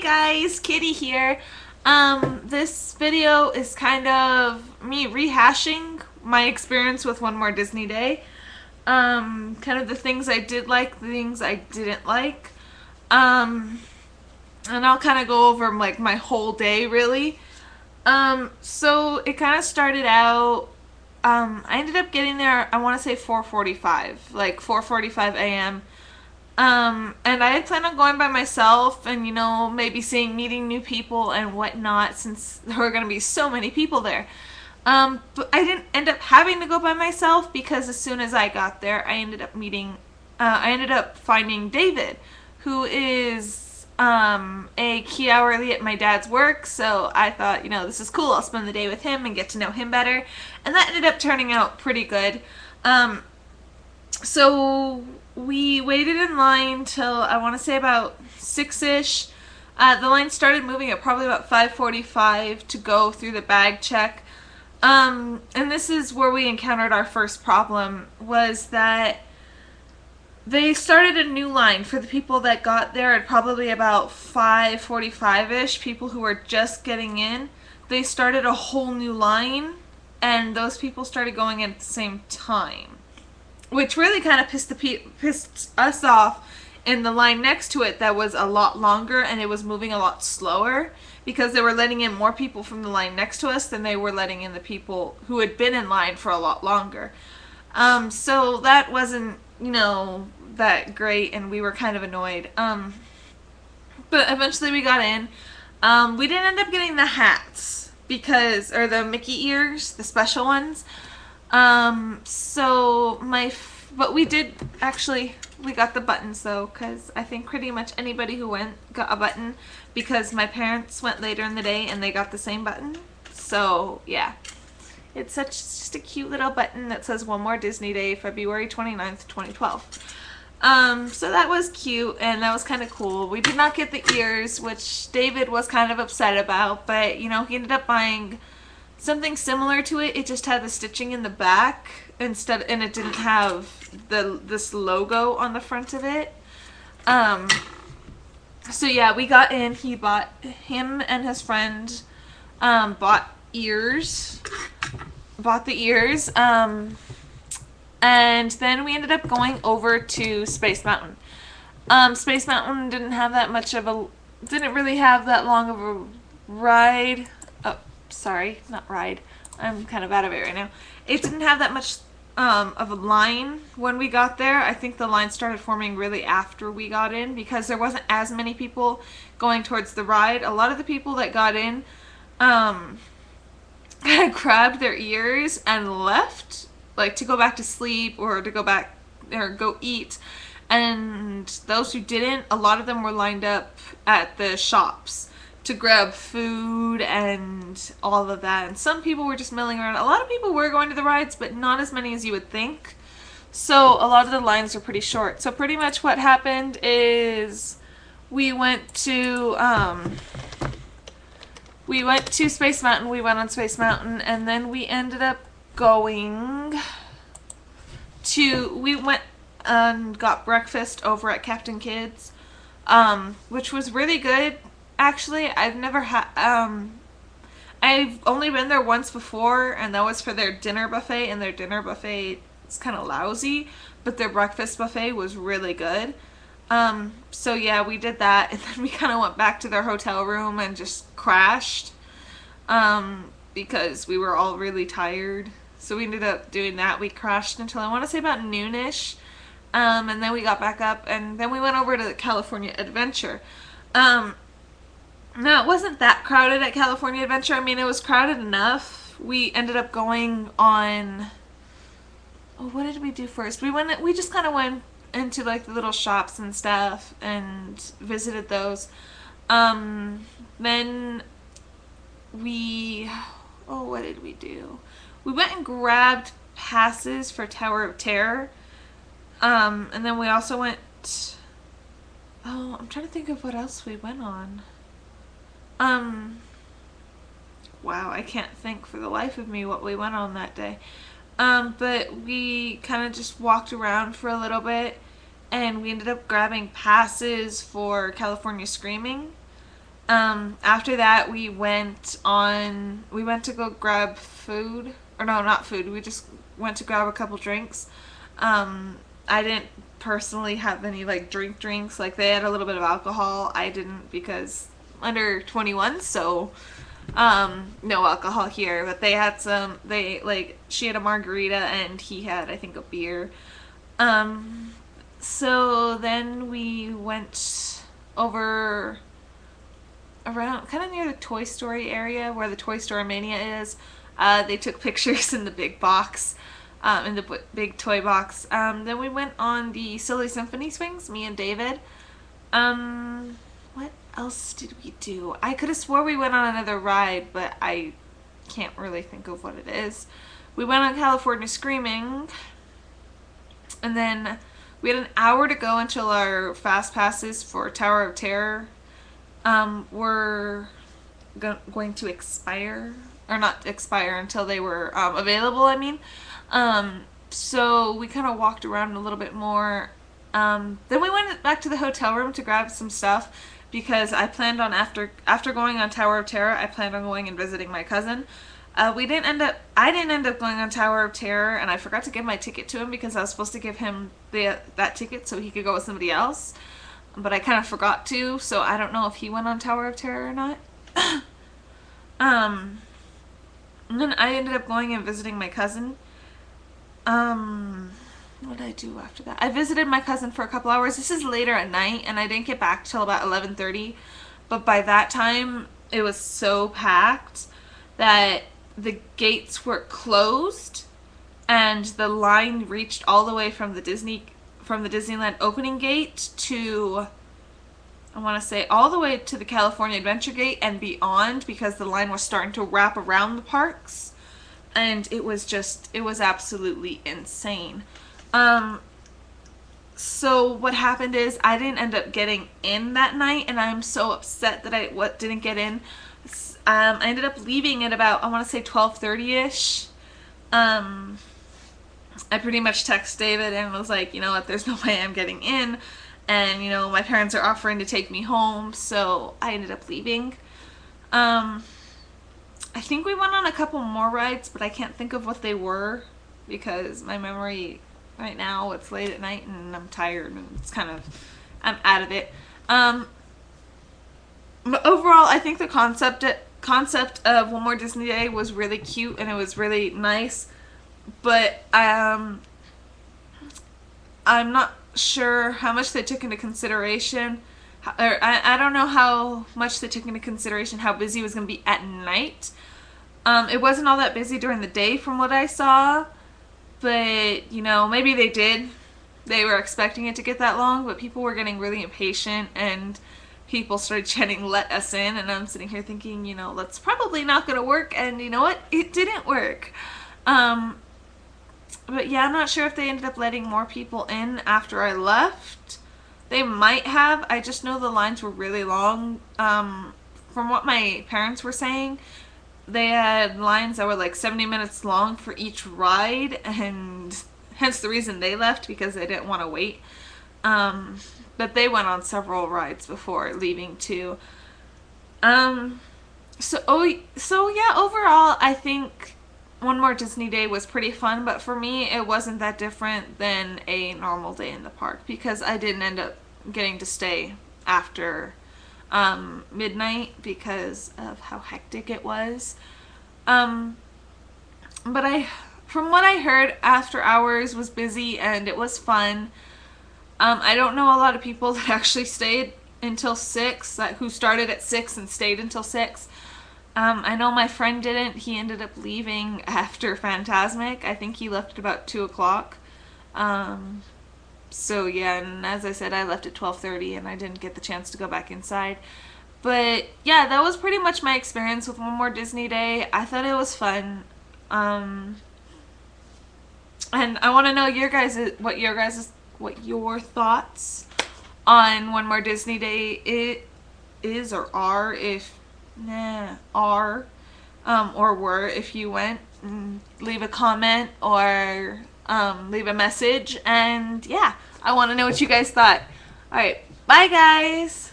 guys, Kitty here. This video is kind of me rehashing my experience with One More Disney Day. Kind of the things I did like, the things I didn't like. And I'll kind of go over like my whole day really. So it kind of started out, I ended up getting there, I want to say 4:45, like 4:45 a.m. And I had planned on going by myself and, maybe meeting new people and whatnot since there were going to be so many people there. But I didn't end up having to go by myself because as soon as I got there, I ended up finding David, who is, a key hourly at my dad's work. So I thought, this is cool. I'll spend the day with him and get to know him better. And that ended up turning out pretty good. So we waited in line till I want to say about 6-ish. The line started moving at probably about 5:45 to go through the bag check. And this is where we encountered our first problem, was that they started a new line for the people that got there at probably about 5:45-ish, people who were just getting in. They started a whole new line, and those people started going in at the same time, which really kind of pissed us off in the line next to it that was a lot longer and it was moving a lot slower because they were letting in more people from the line next to us than they were letting in the people who had been in line for a lot longer. So that wasn't, that great, and we were kind of annoyed. But eventually we got in. We didn't end up getting the hats or the Mickey ears, the special ones. But we did actually, we got the buttons though, because I think pretty much anybody who went got a button, because my parents went later in the day and they got the same button. So yeah, it's just a cute little button that says One More Disney Day, February 29th, 2012. So that was cute and that was kind of cool. We did not get the ears, which David was kind of upset about, but he ended up buying something similar to it. It just had the stitching in the back and it didn't have this logo on the front of it. So yeah, we got in. Him and his friend bought the ears. And then we ended up going over to Space Mountain. Space Mountain didn't really have that long of a ride. Oh, sorry, not ride. I'm kind of out of it right now. It didn't have that much of a line when we got there. I think the line started forming really after we got in because there wasn't as many people going towards the ride. A lot of the people that got in grabbed their ears and left, like to go back to sleep or to go eat. And those who didn't, a lot of them were lined up at the shops to grab food and all of that. And some people were just milling around. A lot of people were going to the rides, but not as many as you would think. So a lot of the lines are pretty short. So pretty much what happened is we went to Space Mountain. We went on Space Mountain, and then we ended up we went and got breakfast over at Captain Kidd's, which was really good. Actually, I've only been there once before, and that was for their dinner buffet, and their dinner buffet is kind of lousy, but their breakfast buffet was really good. So yeah, we did that, and then we kind of went back to their hotel room and just crashed, because we were all really tired. So we ended up doing that. We crashed until I want to say about noonish, and then we got back up, and then we went over to the California Adventure. No, it wasn't that crowded at California Adventure. I mean, it was crowded enough. We ended up going on... Oh, what did we do first? We just kind of went into like the little shops and stuff and visited those. Then what did we do? We went and grabbed passes for Tower of Terror. And then we also went... Oh, I'm trying to think of what else we went on. Wow, I can't think for the life of me what we went on that day. But we kind of just walked around for a little bit, and we ended up grabbing passes for California Screaming. After that, we went to go grab food. Or no, not food. We just went to grab a couple drinks. I didn't personally have any like drinks. Like they had a little bit of alcohol. I didn't because under 21, so no alcohol here. But they had some. She had a margarita and he had, I think, a beer. So then we went over around kind of near the Toy Story area where the Toy Story Mania is. They took pictures in the big box, in the big toy box. Then we went on the Silly Symphony swings, me and David. What else did we do? I could have swore we went on another ride, but I can't really think of what it is. We went on California Screaming, and then we had an hour to go until our fast passes for Tower of Terror were going to expire, or not expire until they were available, I mean. So we kind of walked around a little bit more. Then we went back to the hotel room to grab some stuff because I planned on after going on Tower of Terror, I planned on going and visiting my cousin. I didn't end up going on Tower of Terror, and I forgot to give my ticket to him because I was supposed to give him that ticket so he could go with somebody else. But I kind of forgot to, so I don't know if he went on Tower of Terror or not. And then I ended up going and visiting my cousin. What did I do after that? I visited my cousin for a couple hours. This is later at night, and I didn't get back till about 11:30. But by that time, it was so packed that the gates were closed, and the line reached all the way from the Disneyland opening gate to, I want to say, all the way to the California Adventure Gate and beyond, because the line was starting to wrap around the parks, and it was absolutely insane. So what happened is I didn't end up getting in that night, and I'm so upset that I didn't get in. I ended up leaving at about, I want to say 12:30ish. I pretty much texted David and was like, you know what, there's no way I'm getting in, and you know, my parents are offering to take me home, so I ended up leaving. I think we went on a couple more rides, but I can't think of what they were because my memory right now, it's late at night and I'm tired and I'm out of it. But overall, I think the concept of One More Disney Day was really cute and it was really nice, but I'm not sure how much they took into consideration, or I don't know how much they took into consideration how busy it was going to be at night. It wasn't all that busy during the day from what I saw, but you know, maybe they did. They were expecting it to get that long, but people were getting really impatient and people started chanting, "Let us in," and I'm sitting here thinking, you know, that's probably not going to work, and you know what? It didn't work. But yeah, I'm not sure if they ended up letting more people in after I left. They might have. I just know the lines were really long. From what my parents were saying, they had lines that were like 70 minutes long for each ride, and hence the reason they left, because they didn't want to wait. But they went on several rides before leaving too. So yeah, overall, I think One More Disney Day was pretty fun, but for me, it wasn't that different than a normal day in the park because I didn't end up getting to stay after midnight because of how hectic it was. But from what I heard, after hours was busy and it was fun. I don't know a lot of people that actually stayed until 6, who started at 6 and stayed until 6. I know my friend didn't. He ended up leaving after Fantasmic. I think he left at about 2 o'clock. So yeah, and as I said, I left at 12:30 and I didn't get the chance to go back inside. But yeah, that was pretty much my experience with One More Disney Day. I thought it was fun. And I want to know what your thoughts on One More Disney Day is or are, or were if you went. Leave a comment or leave a message, and yeah, I want to know what you guys thought. Alright, bye guys!